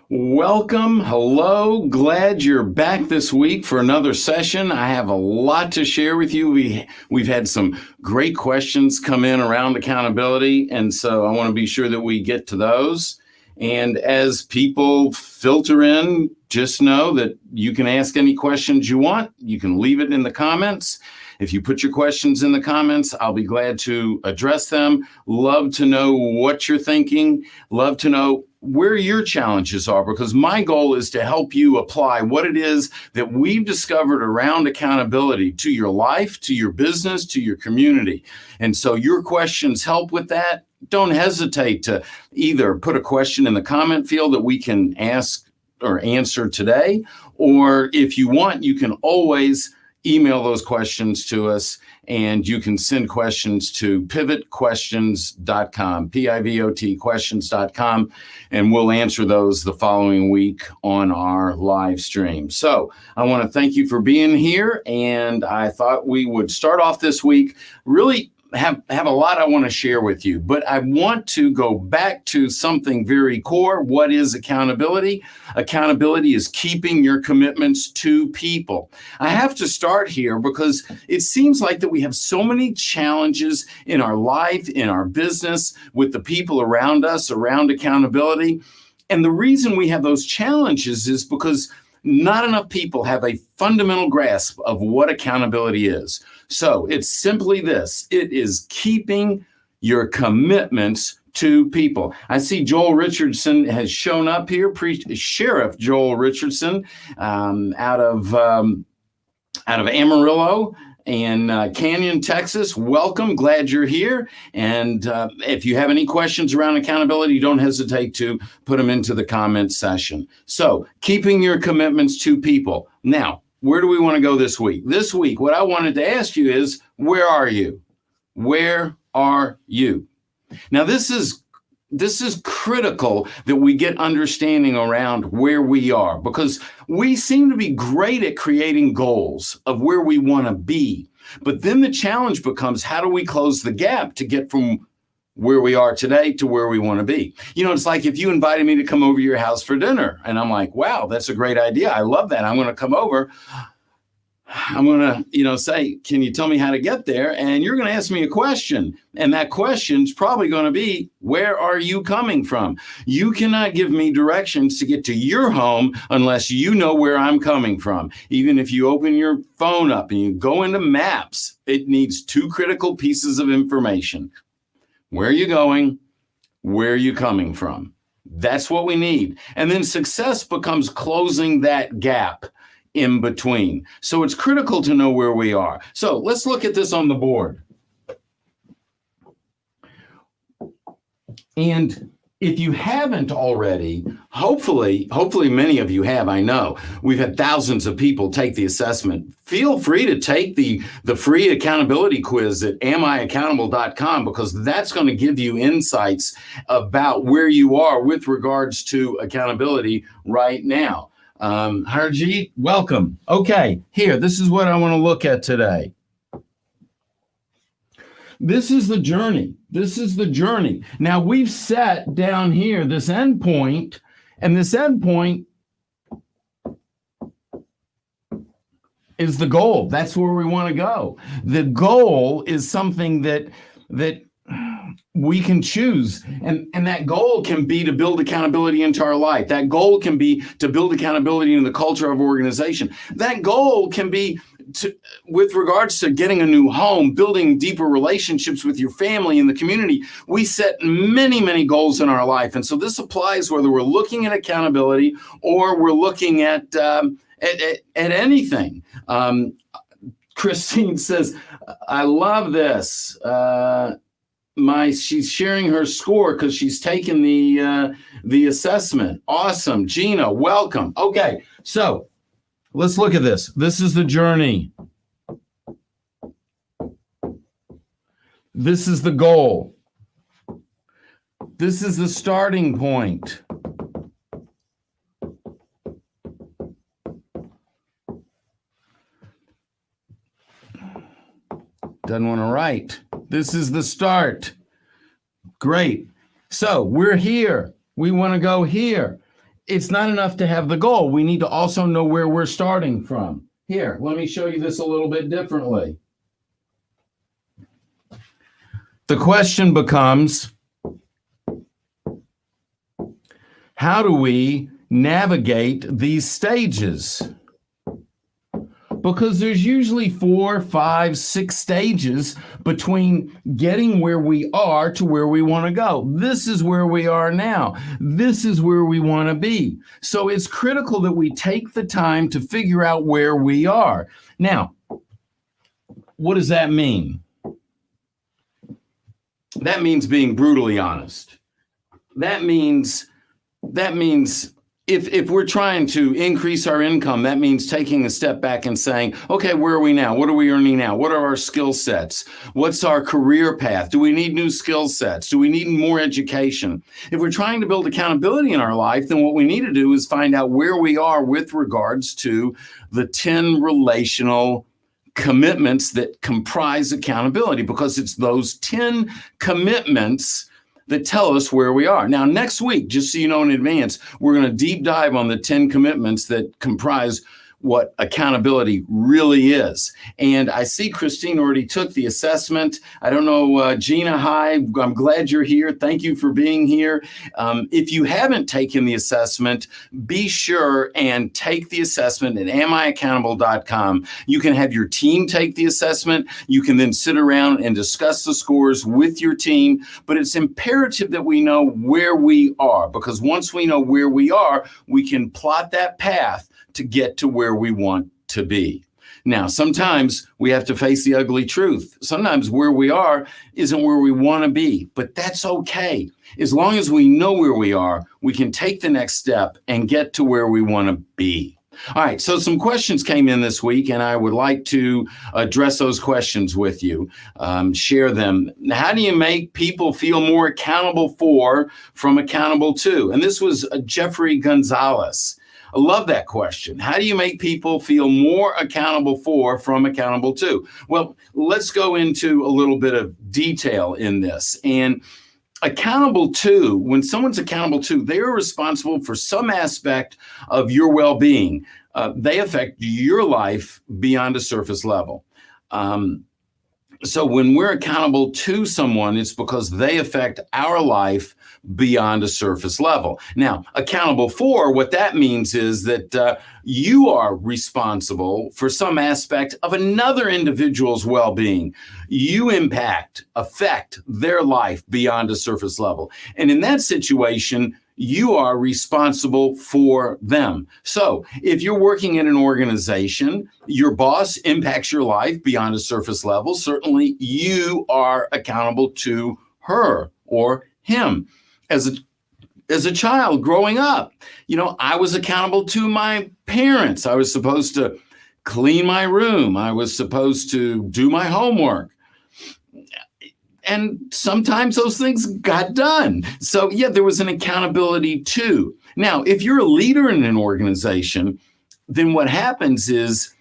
Welcome. Hello. Glad you're back this week for another session. I have a lot to share with you. We've had some great questions come in around accountability, and so I want to be sure that we get to those. And as people filter in, just know that you can ask any questions you want. You can leave it in the comments. If you put your questions in the comments, I'll be glad to address them. Love to know what you're thinking. Love to know where your challenges are, because my goal is to help you apply what it is that we've discovered around accountability to your life, to your business, to your community. And so your questions help with that. Don't hesitate to either put a question in the comment field that we can ask or answer today, or if you want, you can always email those questions to us, and you can send questions to pivotquestions.com, Pivot questions.com, and we'll answer those the following week on our live stream. So I want to thank you for being here, and I thought we would start off this week really have a lot I want to share with you, but I want to go back to something very core. What is accountability? Accountability is keeping your commitments to people. I have to start here because it seems like that we have so many challenges in our life, in our business, with the people around us, around accountability. And the reason we have those challenges is because not enough people have a fundamental grasp of what accountability is. So it's simply this: it is keeping your commitments to people. I see Joel Richardson has shown up here, Sheriff Joel Richardson, out of Amarillo in Canyon, Texas. Welcome. Glad you're here. And if you have any questions around accountability, don't hesitate to put them into the comment section. So keeping your commitments to people. Now, where do we want to go this week? This week, what I wanted to ask you is, where are you? Where are you? Now, this is critical that we get understanding around where we are, because we seem to be great at creating goals of where we want to be. But then the challenge becomes, how do we close the gap to get from where we are today to where we want to be? You know, it's like if you invited me to come over to your house for dinner, and I'm like, wow, that's a great idea. I love that. I'm going to come over. I'm going to, say, can you tell me how to get there? And you're going to ask me a question. And that question's probably going to be, where are you coming from? You cannot give me directions to get to your home unless you know where I'm coming from. Even if you open your phone up and you go into maps, it needs two critical pieces of information. Where are you going? Where are you coming from? That's what we need. And then success becomes closing that gap in between. So it's critical to know where we are. So let's look at this on the board. And if you haven't already, hopefully many of you have, I know. We've had thousands of people take the assessment. Feel free to take the free accountability quiz at amiaccountable.com, because that's going to give you insights about where you are with regards to accountability right now. Harjeet, welcome. Okay, here, this is what I want to look at today. This is the journey. This is the journey. Now, we've set down here this endpoint, and this endpoint is the goal. That's where we want to go. The goal is something that we can choose. And that goal can be to build accountability into our life. That goal can be to build accountability in the culture of organization. That goal can be with regards to getting a new home, building deeper relationships with your family and the community. We set many, many goals in our life. And so this applies whether we're looking at accountability or we're looking at anything. Christine says, I love this. She's sharing her score because she's taken the assessment. Awesome. Gina, welcome. Okay, so let's look at this. This is the journey. This is the goal. This is the starting point. Doesn't want to write. This is the start. Great. So we're here. We want to go here. it's not enough to have the goal. We need to also know where we're starting from. Here, let me show you this a little bit differently. The question becomes, how do we navigate these stages? Because there's usually 4, 5, 6 stages between getting where we are to where we want to go. This is where we are now. This is where we want to be. So it's critical that we take the time to figure out where we are. Now, what does that mean? That means being brutally honest. That means if we're trying to increase our income, that means taking a step back and saying, okay, where are we now? What are we earning now? What are our skill sets? What's our career path? Do we need new skill sets? Do we need more education? If we're trying to build accountability in our life, then what we need to do is find out where we are with regards to the 10 relational commitments that comprise accountability, because it's those 10 commitments that tell us where we are. Now, next week, just so you know in advance, we're going to deep dive on the 10 commitments that comprise what accountability really is. And I see Christine already took the assessment. I don't know, Gina, hi, I'm glad you're here. Thank you for being here. If you haven't taken the assessment, be sure and take the assessment at amiaccountable.com. You can have your team take the assessment. You can then sit around and discuss the scores with your team. But it's imperative that we know where we are, because once we know where we are, we can plot that path to get to where we want to be. Now, sometimes we have to face the ugly truth. Sometimes where we are isn't where we want to be, but that's okay. As long as we know where we are, we can take the next step and get to where we want to be. All right, so some questions came in this week, and I would like to address those questions with you, share them. How do you make people feel more accountable for from accountable to? And this was Jeffrey Gonzalez. I love that question. How do you make people feel more accountable for from accountable to? Well, let's go into a little bit of detail in this. And accountable to, when someone's accountable to, they are responsible for some aspect of your well-being. They affect your life beyond a surface level. So when we're accountable to someone, it's because they affect our life beyond a surface level. Now, accountable for, what that means is that you are responsible for some aspect of another individual's well-being. You affect their life beyond a surface level. And in that situation, you are responsible for them. So if you're working in an organization, your boss impacts your life beyond a surface level. Certainly you are accountable to her or him. As a child growing up, I was accountable to my parents. I was supposed to clean my room. I was supposed to do my homework. And sometimes those things got done. So yeah, there was an accountability too. Now, if you're a leader in an organization, then what happens is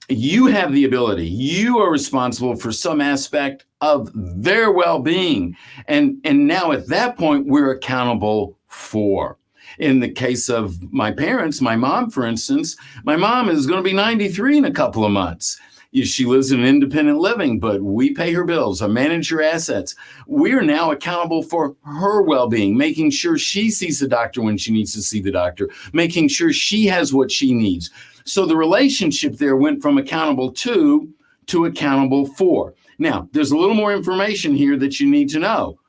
you have the ability, you are responsible for some aspect of their well-being. And now at that point, we're accountable for. In the case of my parents, my mom, for instance, my mom is going to be 93 in a couple of months. She lives in independent living, but we pay her bills, I manage her assets. We're now accountable for her well-being, making sure she sees the doctor when she needs to see the doctor, making sure she has what she needs. So the relationship there went from accountable to accountable for. Now, there's a little more information here that you need to know.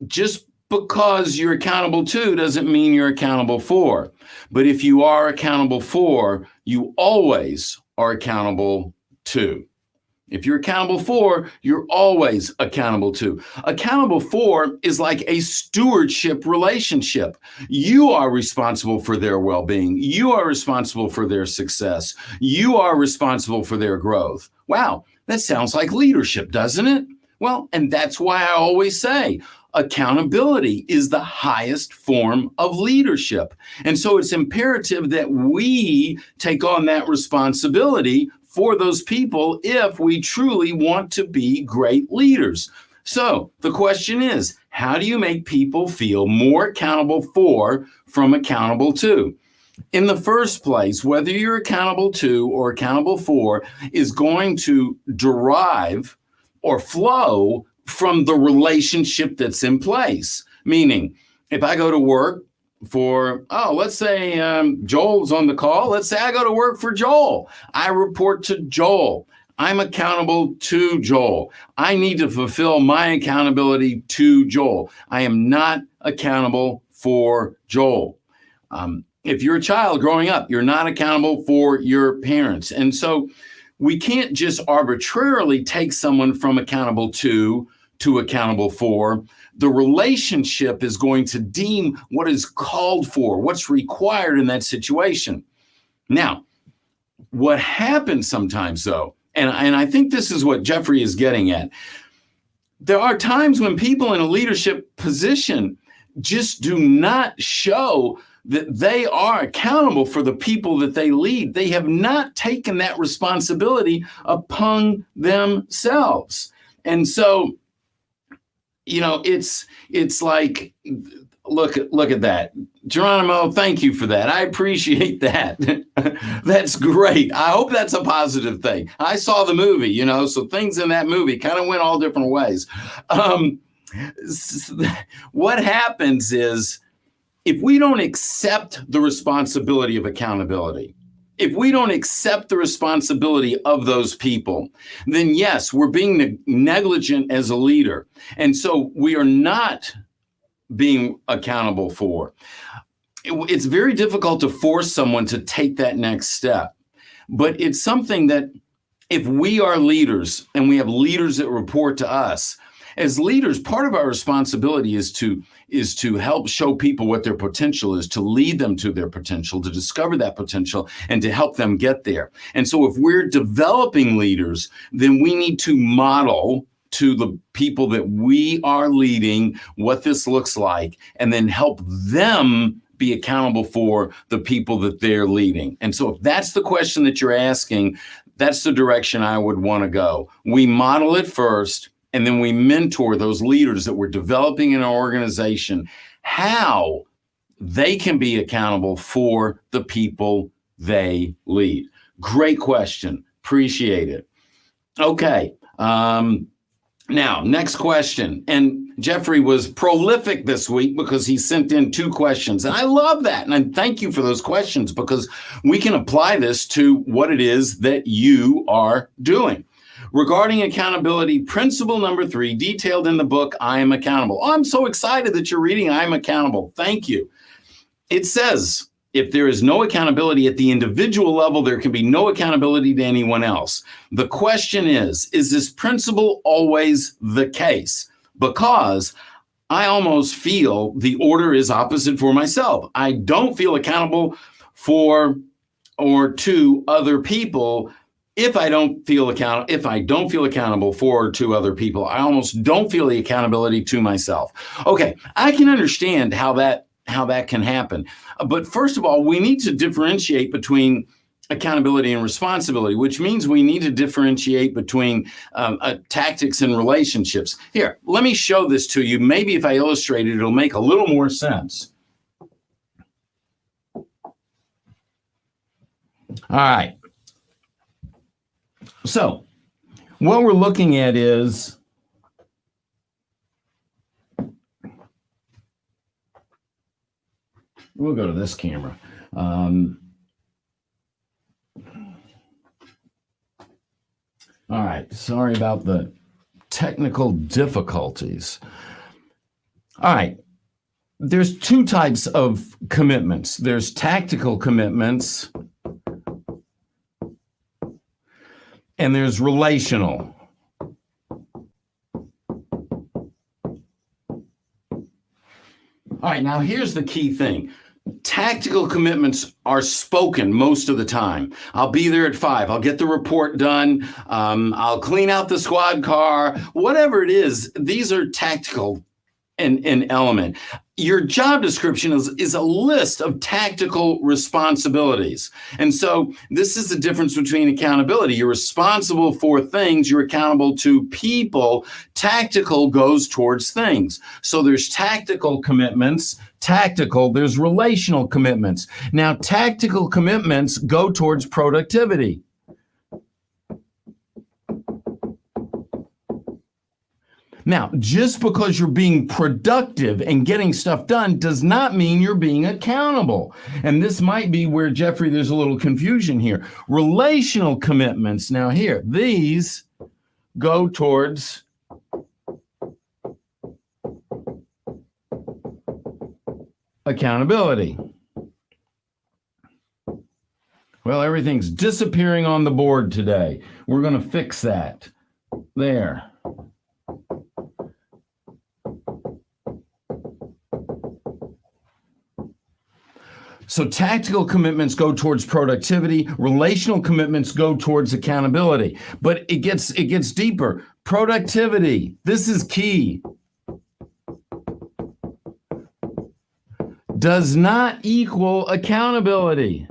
Just because you're accountable to doesn't mean you're accountable for. But if you are accountable for, you always are accountable to. If you're accountable for, you're always accountable to. Accountable for is like a stewardship relationship. You are responsible for their well-being. You are responsible for their success. You are responsible for their growth. Wow, that sounds like leadership, doesn't it? Well, and that's why I always say, accountability is the highest form of leadership. And so it's imperative that we take on that responsibility for those people if we truly want to be great leaders. So the question is, how do you make people feel more accountable for from accountable to? In the first place, whether you're accountable to or accountable for is going to derive or flow from the relationship that's in place. Meaning, if I go to work for, let's say Joel's on the call. Let's say I go to work for Joel. I report to Joel. I'm accountable to Joel. I need to fulfill my accountability to Joel. I am not accountable for Joel. If you're a child growing up, you're not accountable for your parents. And so we can't just arbitrarily take someone from accountable to accountable for. The relationship is going to deem what is called for, what's required in that situation. Now, what happens sometimes, though, and I think this is what Jeffrey is getting at, there are times when people in a leadership position just do not show that they are accountable for the people that they lead. They have not taken that responsibility upon themselves. And so, it's like, look at that. Geronimo, thank you for that. I appreciate that. That's great. I hope that's a positive thing. I saw the movie, so things in that movie kind of went all different ways. What happens is, if we don't accept the responsibility of accountability, if we don't accept the responsibility of those people, then yes, we're being negligent as a leader. And so we are not being accountable for. It's very difficult to force someone to take that next step. But it's something that if we are leaders and we have leaders that report to us, as leaders, part of our responsibility is to help show people what their potential is, to lead them to their potential, to discover that potential, and to help them get there. And so if we're developing leaders, then we need to model to the people that we are leading what this looks like, and then help them be accountable for the people that they're leading. And so if that's the question that you're asking, that's the direction I would want to go. We model it first, and then we mentor those leaders that we're developing in our organization, how they can be accountable for the people they lead. Great question. Appreciate it. Okay. Now, next question. And Jeffrey was prolific this week because he sent in 2 questions. And I love that. And I thank you for those questions, because we can apply this to what it is that you are doing. Regarding accountability, principle number 3, detailed in the book, I Am Accountable. Oh, I'm so excited that you're reading I Am Accountable. Thank you. It says, if there is no accountability at the individual level, there can be no accountability to anyone else. The question is this principle always the case? Because I almost feel the order is opposite for myself. I don't feel accountable for or to other people. If I don't feel accountable for or to other people, I almost don't feel the accountability to myself. Okay, I can understand how that can happen. But first of all, we need to differentiate between accountability and responsibility, which means we need to differentiate between tactics and relationships. Here, let me show this to you. Maybe if I illustrate it, it'll make a little more sense. All right. So what we're looking at is we'll go to this camera. All right. Sorry about the technical difficulties. All right. There's 2 types of commitments. There's tactical commitments, and there's relational. All right, now here's the key thing. Tactical commitments are spoken most of the time. I'll be there at 5. I'll get the report done. I'll clean out the squad car. Whatever it is, these are tactical in element. your job description is a list of tactical responsibilities. And so this is the difference between accountability. You're responsible for things. You're accountable to people. Tactical goes towards things. So there's tactical commitments. There's relational commitments. Now, tactical commitments go towards productivity. Now, just because you're being productive and getting stuff done does not mean you're being accountable. And this might be where, Jeffrey, there's a little confusion here. Relational commitments, now here, these go towards accountability. Well, everything's disappearing on the board today. We're going to fix that. There. So tactical commitments go towards productivity. Relational commitments go towards accountability. But it gets deeper. Productivity, this is key, does not equal accountability.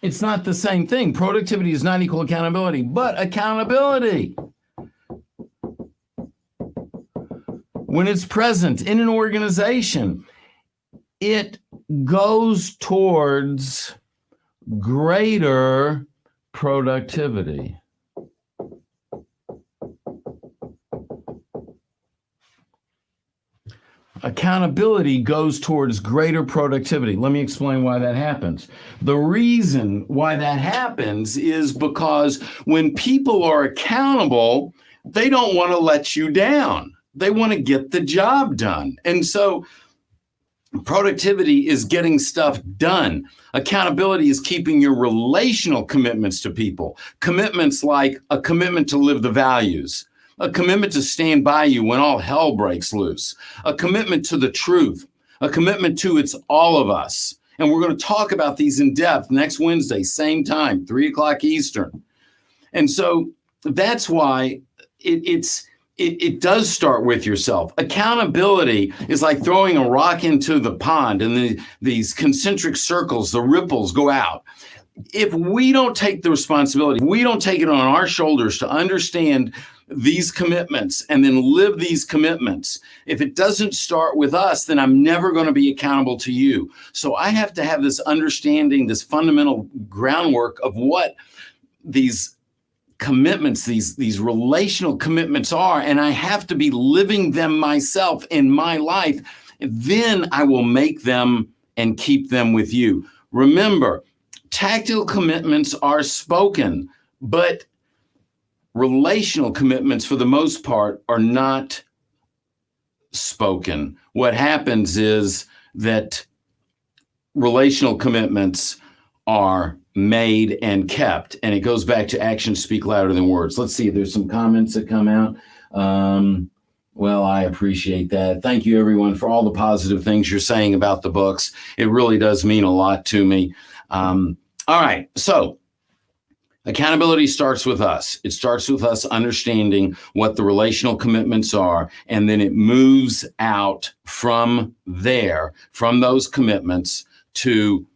It's not the same thing. Productivity does not equal accountability, but accountability, when it's present in an organization, it goes towards greater productivity. Accountability goes towards greater productivity. Let me explain why that happens. The reason why that happens is because when people are accountable, they don't want to let you down. They want to get the job done. And so productivity is getting stuff done. Accountability is keeping your relational commitments to people. Commitments like a commitment to live the values, a commitment to stand by you when all hell breaks loose, a commitment to the truth, a commitment to it's all of us. And we're going to talk about these in depth next Wednesday, same time, 3:00 Eastern. And so that's why it does start with yourself. Accountability is like throwing a rock into the pond and these concentric circles, the ripples go out. If we don't take the responsibility, we don't take it on our shoulders to understand these commitments and then live these commitments, if it doesn't start with us, then I'm never going to be accountable to you. So I have to have this understanding, this fundamental groundwork of what these commitments, these relational commitments are, and I have to be living them myself in my life. Then I will make them and keep them with you. Remember, tactical commitments are spoken, but relational commitments, for the most part, are not spoken. What happens is that relational commitments are made and kept, and it goes back to actions speak louder than words. Let's see, there's some comments that come out. Well, I appreciate that. Thank you, everyone, for all the positive things you're saying about the books. It really does mean a lot to me. All right, so accountability starts with us. It starts with us understanding what the relational commitments are, and then it moves out from there, from those commitments to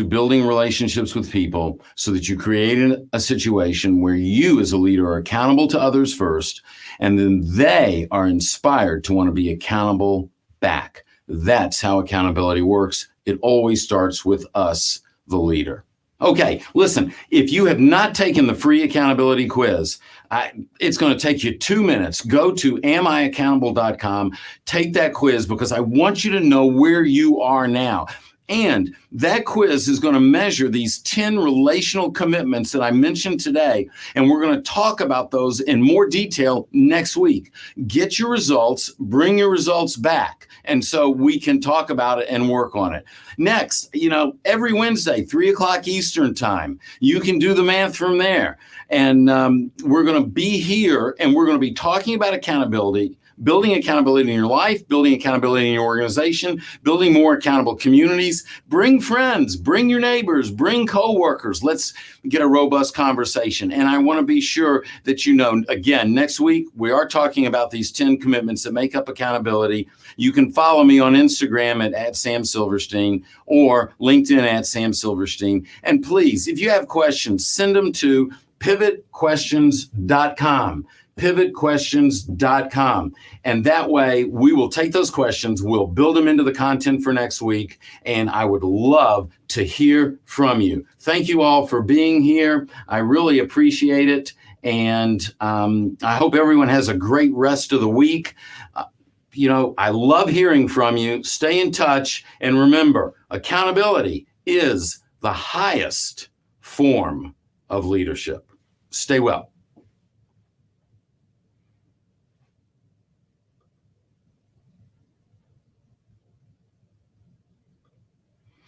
building relationships with people so that you create a situation where you as a leader are accountable to others first, and then they are inspired to want to be accountable back. That's how accountability works. It always starts with us, the leader. Okay, listen, if you have not taken the free accountability quiz, it's going to take you 2 minutes. Go to amiaccountable.com, take that quiz, because I want you to know where you are now. And that quiz is going to measure these 10 relational commitments that I mentioned today. And we're going to talk about those in more detail next week. Get your results, bring your results back. And so we can talk about it and work on it. Next, every Wednesday, 3:00 Eastern time, you can do the math from there. And we're going to be here and we're going to be talking about accountability, building accountability in your life, building accountability in your organization, building more accountable communities. Bring friends, bring your neighbors, bring coworkers. Let's get a robust conversation. And I want to be sure that you know, again, next week, we are talking about these 10 commitments that make up accountability. You can follow me on Instagram at Sam Silverstein or LinkedIn at Sam Silverstein. And please, if you have questions, send them to pivotquestions.com. pivotquestions.com. And that way we will take those questions, we'll build them into the content for next week, and I would love to hear from you. Thank you all for being here. I really appreciate it. And I hope everyone has a great rest of the week. I love hearing from you. Stay in touch. And remember, accountability is the highest form of leadership. Stay well.